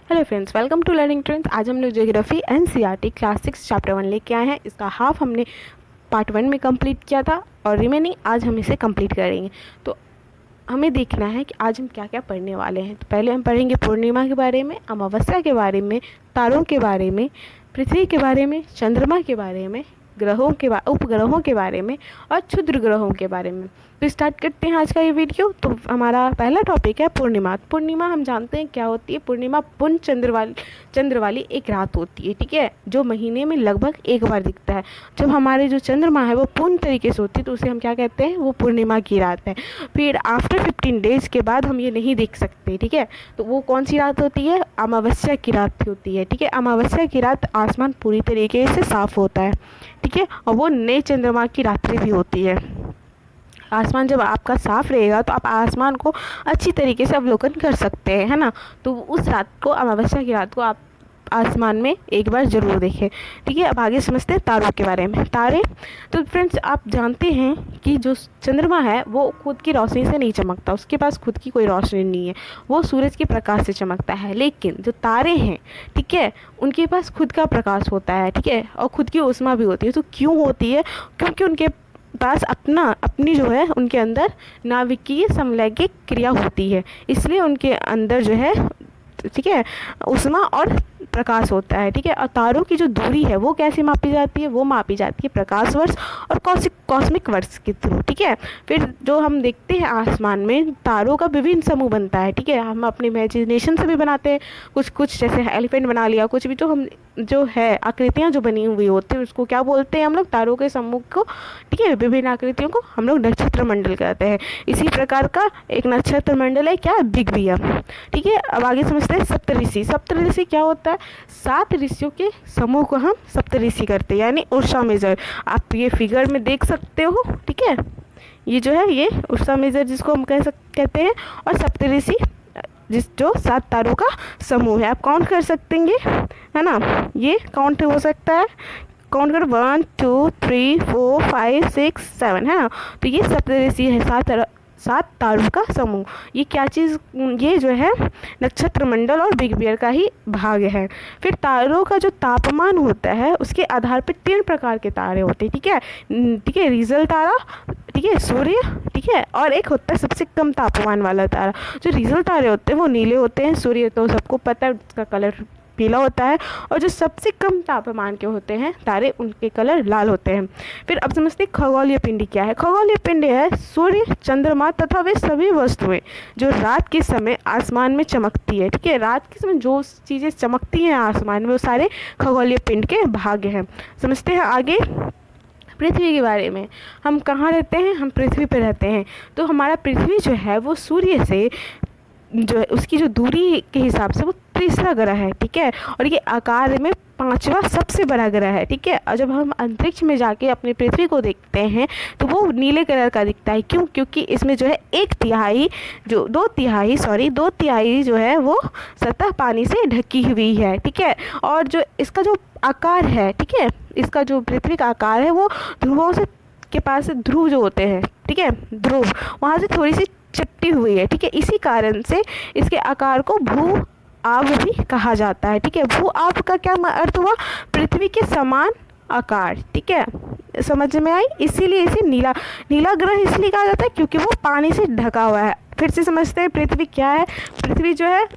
Hello friends, welcome to learning trends. आज हम लोग ज्योग्राफी एनसीईआरटी क्लास 6 चैप्टर 1 लेके आए हैं। इसका हाफ हमने पार्ट 1 में कंप्लीट किया था और रिमेनिंग आज हम इसे कंप्लीट करेंगे। तो हमें देखना है कि आज हम क्या क्या पढ़ने वाले हैं। तो पहले हम पढ़ेंगे पूर्णिमा के बारे में, अमावस्या के बारे में, तारों के बारे में, पृथ्वी के बारे में, चंद्रमा के बारे में, ग्रहों के उपग्रहों के बारे में और क्षुद्र ग्रहों के बारे में। तो स्टार्ट करते हैं आज का ये वीडियो। तो हमारा पहला टॉपिक है पूर्णिमा। पूर्णिमा हम जानते हैं क्या होती है। पूर्णिमा पूर्ण चंद्र वाली एक रात होती है, ठीक है, जो महीने में लगभग एक बार दिखता है। जब हमारे जो चंद्रमा है वो पूर्ण तरीके से होती है तो उसे हम क्या कहते हैं, वो पूर्णिमा की रात है। फिर आफ्टर 15 डेज के बाद हम ये नहीं देख सकते, ठीक है। तो वो कौन सी रात होती है, अमावस्या की रात होती है, ठीक है। अमावस्या की रात आसमान पूरी तरीके से साफ होता है, ठीक है, और वो नए चंद्रमा की रात्रि भी होती है। आसमान जब आपका साफ रहेगा तो आप आसमान को अच्छी तरीके से अवलोकन कर सकते हैं, है ना। तो उस रात को, अमावस्या की रात को आप आसमान में एक बार ज़रूर देखें, ठीक है। अब आगे समझते हैं तारों के बारे में। तारे, तो फ्रेंड्स आप जानते हैं कि जो चंद्रमा है वो खुद की रोशनी से नहीं चमकता, उसके पास खुद की कोई रोशनी नहीं है, वो सूरज के प्रकाश से चमकता है। लेकिन जो तारे हैं, ठीक है, उनके पास खुद का प्रकाश होता है, ठीक है, और खुद की ऊष्मा भी होती है। तो क्यों होती है, क्योंकि उनके पास अपनी जो है, उनके अंदर नाभिकीय समलैंगिक क्रिया होती है, इसलिए उनके अंदर जो है, ठीक है, ऊष्मा और प्रकाश होता है, ठीक है। और तारों की जो दूरी है वो कैसे मापी जाती है, वो मापी जाती है प्रकाश वर्ष और कॉस्मिक वर्ष के थ्रू, ठीक है। फिर जो हम देखते हैं आसमान में, तारों का विभिन्न समूह बनता है, ठीक है। हम अपने इमेजिनेशन से भी बनाते हैं कुछ जैसे एलिफेंट बना लिया, कुछ भी जो है आकृतियाँ जो बनी हुई होती है उसको क्या बोलते हैं हम लोग, तारों के समूह को, ठीक है। विभिन्न आकृतियों को हम लोग नक्षत्र मंडल कहते हैं। इसी प्रकार का एक नक्षत्र मंडल है क्या, बिग बियर, ठीक है। अब आगे समझते हैं सप्तऋषि। सप्तऋषि क्या होता है, 7 ऋषियों के समूह को हम सप्तऋषि करते हैं, यानी उर्सा मेजर। आप ये फिगर में देख सकते हो, ठीक है, ये जो है ये उर्सा मेजर जिसको हम कहते हैं, और सप्तऋषि जो 7 तारों का समूह है। आप काउंट कर सकेंगे, है ना, ये काउंट हो सकता है, काउंट कर 1 2 3 4 5 6 7, है ना। तो ये सप्तऋषि है, 7 तारों का समूह। ये क्या चीज़, ये जो है नक्षत्र मंडल और बिग बियर का ही भाग है। फिर तारों का जो तापमान होता है उसके आधार पर 3 प्रकार के तारे होते हैं, ठीक है, ठीक है। रीजल तारा, ठीक है, सूर्य, ठीक है, और एक होता है सबसे कम तापमान वाला तारा। जो रीजल तारे होते हैं वो नीले होते हैं, सूर्य तो सबको पता है उसका कलर पीला होता है, और जो सबसे कम तापमान के होते हैं तारे, उनके कलर लाल होते हैं। फिर अब समझते हैं खगोलीय पिंड क्या है। खगोलीय पिंड है सूर्य, चंद्रमा तथा वे सभी वस्तुएं जो रात के समय आसमान में चमकती है, ठीक है। रात के समय जो चीज़ें चमकती हैं आसमान में वो सारे खगोलीय पिंड के भाग हैं। समझते हैं आगे पृथ्वी के बारे में। हम कहाँ रहते हैं, हम पृथ्वी पर रहते हैं। तो हमारा पृथ्वी जो है वो सूर्य से जो है उसकी जो दूरी के हिसाब से वो तीसरा ग्रह है, ठीक है, और ये आकार में 5वां सबसे बड़ा ग्रह है, ठीक है। और जब हम अंतरिक्ष में जाके अपनी पृथ्वी को देखते हैं तो वो नीले कलर का दिखता है। क्यों, क्योंकि इसमें जो है 2 तिहाई जो है वो सतह पानी से ढकी हुई है, ठीक है। और जो इसका जो आकार है, ठीक है, इसका जो पृथ्वी का आकार है वो ध्रुवों से के पास से ध्रुव जो होते हैं, ठीक है, ध्रुव वहाँ से थोड़ी सी चिपटी हुई है, ठीक है। इसी कारण से इसके आकार को भू आब भी कहा जाता है, ठीक है। भू आब का क्या अर्थ हुआ, पृथ्वी के समान आकार, ठीक है, समझ में आई। इसीलिए इसे नीला ग्रह इसलिए कहा जाता है क्योंकि वो पानी से ढका हुआ है। फिर से समझते हैं पृथ्वी क्या है। पृथ्वी जो है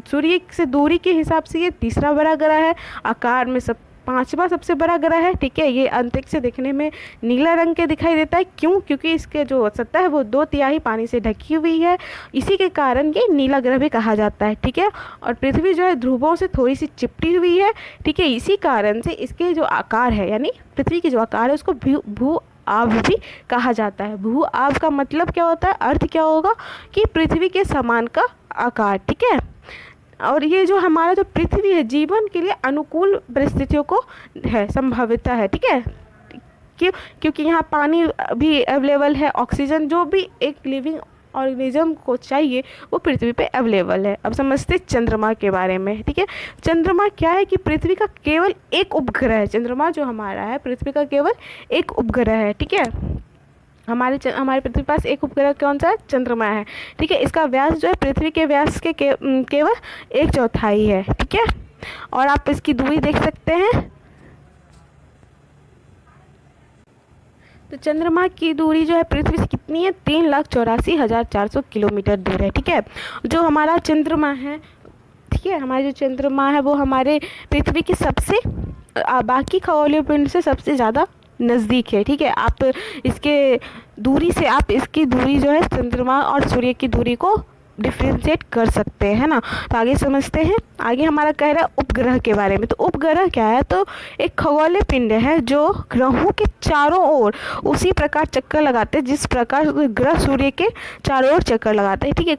सूर्य से दूरी के हिसाब से ये तीसरा बड़ा ग्रह है, आकार में 5वां सबसे बड़ा ग्रह है, ठीक है। ये अंतरिक्ष से देखने में नीला रंग के दिखाई देता है। क्यों, क्योंकि इसके जो सतह है वो 2 तिहाई पानी से ढकी हुई है, इसी के कारण ये नीला ग्रह भी कहा जाता है, ठीक है। और पृथ्वी जो है ध्रुवों से थोड़ी सी चिपटी हुई है, ठीक है, इसी कारण से इसके जो आकार है, यानी पृथ्वी की जो आकार है उसको भू आब भी कहा जाता है। भू आब का मतलब क्या होता है, अर्थ क्या होगा कि पृथ्वी के समान का आकार, ठीक है। और ये जो हमारा जो पृथ्वी है जीवन के लिए अनुकूल परिस्थितियों को है, संभाव्यता है, ठीक है। क्यों, क्योंकि यहाँ पानी भी अवेलेबल है, ऑक्सीजन जो भी एक लिविंग ऑर्गेनिज्म को चाहिए वो पृथ्वी पे अवेलेबल है। अब समझते हैं चंद्रमा के बारे में, ठीक है। चंद्रमा क्या है कि पृथ्वी का केवल एक उपग्रह है। चंद्रमा जो हमारा है पृथ्वी का केवल एक उपग्रह है, ठीक है। हमारे पृथ्वी के पास एक उपग्रह कौन सा है? चंद्रमा है। ठीक है, इसका व्यास जो है पृथ्वी के व्यास के केवल 1/4 है। ठीक है, और आप इसकी दूरी देख सकते हैं। तो चंद्रमा की दूरी जो है पृथ्वी से कितनी है? 3,84,400 किलोमीटर दूर है। ठीक है, जो हमारा चंद्रमा है, ठीक है, हमारा जो चंद्रमा है वो हमारे पृथ्वी की सबसे बाकी खगोलीय पिंड से सबसे ज़्यादा नज़दीक है। ठीक है, आप इसके दूरी से आप इसकी दूरी जो है चंद्रमा और सूर्य की दूरी को डिफ्रेंशिएट कर सकते हैं ना। तो आगे समझते हैं। आगे हमारा कह रहा है उपग्रह के बारे में। तो उपग्रह क्या है? तो एक खगोलीय पिंड है जो ग्रहों के चारों ओर उसी प्रकार चक्कर लगाते हैं जिस प्रकार ग्रह सूर्य के चारों ओर चक्कर लगाते हैं। ठीक है,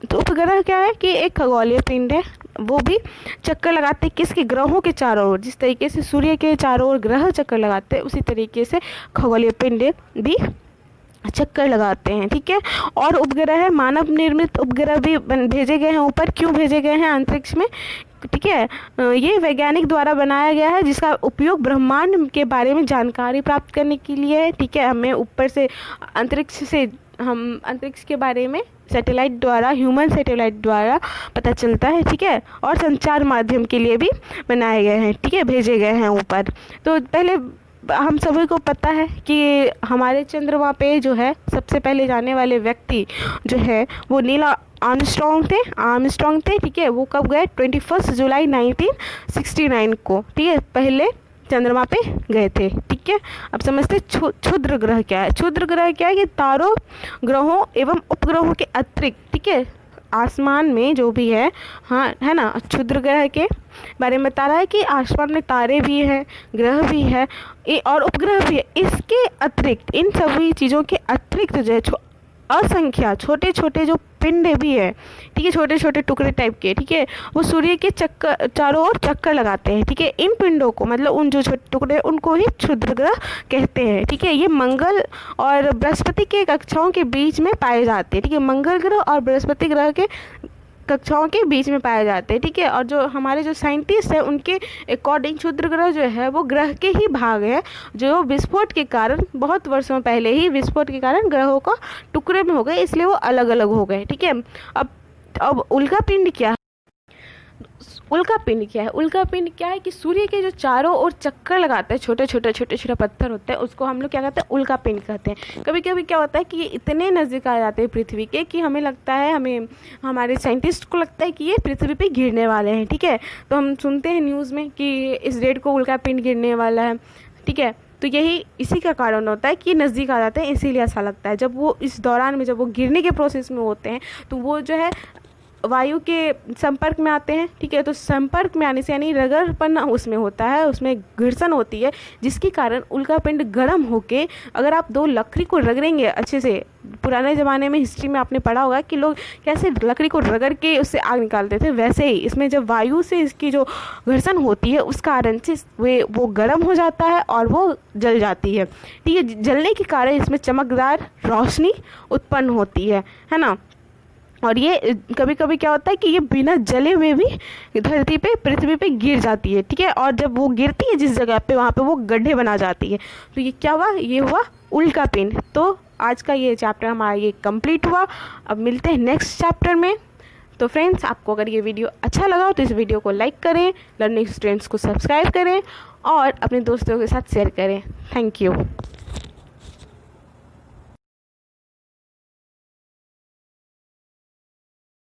तो उपग्रह क्या है कि एक खगोलीय पिंड है, वो भी चक्कर लगाते हैं किसके? ग्रहों के चारों ओर। जिस तरीके से सूर्य के चारों ओर ग्रह चक्कर लगाते हैं उसी तरीके से खगोलीय पिंड भी चक्कर लगाते हैं। ठीक है, और उपग्रह है, मानव निर्मित उपग्रह भी भेजे गए हैं ऊपर। क्यों भेजे गए हैं अंतरिक्ष में? ठीक है, ये वैज्ञानिक द्वारा बनाया गया है जिसका उपयोग ब्रह्मांड के बारे में जानकारी प्राप्त करने के लिए है। ठीक है, हमें ऊपर से हम अंतरिक्ष के बारे में सैटेलाइट द्वारा, ह्यूमन सैटेलाइट द्वारा पता चलता है। ठीक है, और संचार माध्यम के लिए भी बनाए गए हैं। ठीक है, भेजे गए हैं ऊपर। तो पहले हम सभी को पता है कि हमारे चंद्रमा पे जो है सबसे पहले जाने वाले व्यक्ति जो है वो नील आर्मस्ट्रॉन्ग थे। ठीक है, वो कब गए? 21 जुलाई 1969 को। ठीक है, पहले चंद्रमा पे गए थे। ठीक है, अब समझते क्षुद्र ग्रह क्या है। क्षुद्र ग्रह क्या है? कि तारों, ग्रहों एवं उपग्रहों के अतिरिक्त, ठीक है, आसमान में जो भी है, हाँ, है ना, क्षुद्र ग्रह के बारे में बता रहा है कि आसमान में तारे भी हैं, ग्रह भी है और उपग्रह भी है। इसके अतिरिक्त, इन सभी चीज़ों के अतिरिक्त जो है असंख्या छोटे छोटे जो पिंड भी है, ठीक है, छोटे छोटे टुकड़े टाइप के, ठीक है, वो सूर्य के चारों ओर चक्कर लगाते हैं। ठीक है, इन पिंडों को, मतलब उन जो छोटे टुकड़े, उनको ही क्षुद्र ग्रह कहते हैं। ठीक है, ये मंगल और बृहस्पति के कक्षाओं के बीच में पाए जाते हैं। ठीक है, मंगल ग्रह और बृहस्पति ग्रह के कक्षाओं के बीच में पाए जाते हैं। ठीक है, और जो हमारे जो साइंटिस्ट हैं उनके अकॉर्डिंग क्षुद्र ग्रह जो है वो ग्रह के ही भाग है जो विस्फोट के कारण, बहुत वर्षों पहले ही विस्फोट के कारण ग्रहों का टुकड़े में हो गए, इसलिए वो अलग अलग हो गए। ठीक है, अब उल्का पिंड क्या है? उल्का पिंड क्या है? उल्का पिंड क्या है कि सूर्य के जो चारों ओर चक्कर लगाते हैं, छोटे छोटे पत्थर होते हैं, उसको हम लोग क्या कहते हैं? उल्का पिंड कहते हैं। कभी कभी क्या होता है कि ये इतने नज़दीक आ जाते हैं पृथ्वी के कि हमें लगता है, हमारे साइंटिस्ट को लगता है कि ये पृथ्वी पे गिरने वाले हैं। ठीक है, तो हम सुनते हैं न्यूज़ में कि इस डेट को उल्का पिंड गिरने वाला है। ठीक है, तो इसी का कारण होता है कि नज़दीक आ जाते हैं, इसीलिए ऐसा लगता है। जब वो इस दौरान में, जब वो गिरने के प्रोसेस में होते हैं तो वो जो है वायु के संपर्क में आते हैं। ठीक है, तो संपर्क में आने से यानी रगड़पन उसमें होता है, उसमें घर्षण होती है, जिसके कारण उल्कापिंड गर्म होके, अगर आप 2 लकड़ी को रगड़ेंगे अच्छे से, पुराने ज़माने में हिस्ट्री में आपने पढ़ा होगा कि लोग कैसे लकड़ी को रगड़ के उससे आग निकालते थे, वैसे ही इसमें जब वायु से इसकी जो घर्षण होती है उस कारण से वो गर्म हो जाता है और वो जल जाती है। ठीक है, जलने के कारण इसमें चमकदार रोशनी उत्पन्न होती है ना। और ये कभी कभी क्या होता है कि ये बिना जले हुए भी धरती पे, पृथ्वी पे गिर जाती है। ठीक है, और जब वो गिरती है जिस जगह पे, वहाँ पे वो गड्ढे बना जाती है। तो ये क्या हुआ? ये हुआ उल्का पिंड। तो आज का ये चैप्टर हमारा ये कंप्लीट हुआ। अब मिलते हैं नेक्स्ट चैप्टर में। तो फ्रेंड्स, आपको अगर ये वीडियो अच्छा लगा हो तो इस वीडियो को लाइक करें, लर्निंग स्टूडेंट्स को सब्सक्राइब करें और अपने दोस्तों के साथ शेयर करें। Thank you.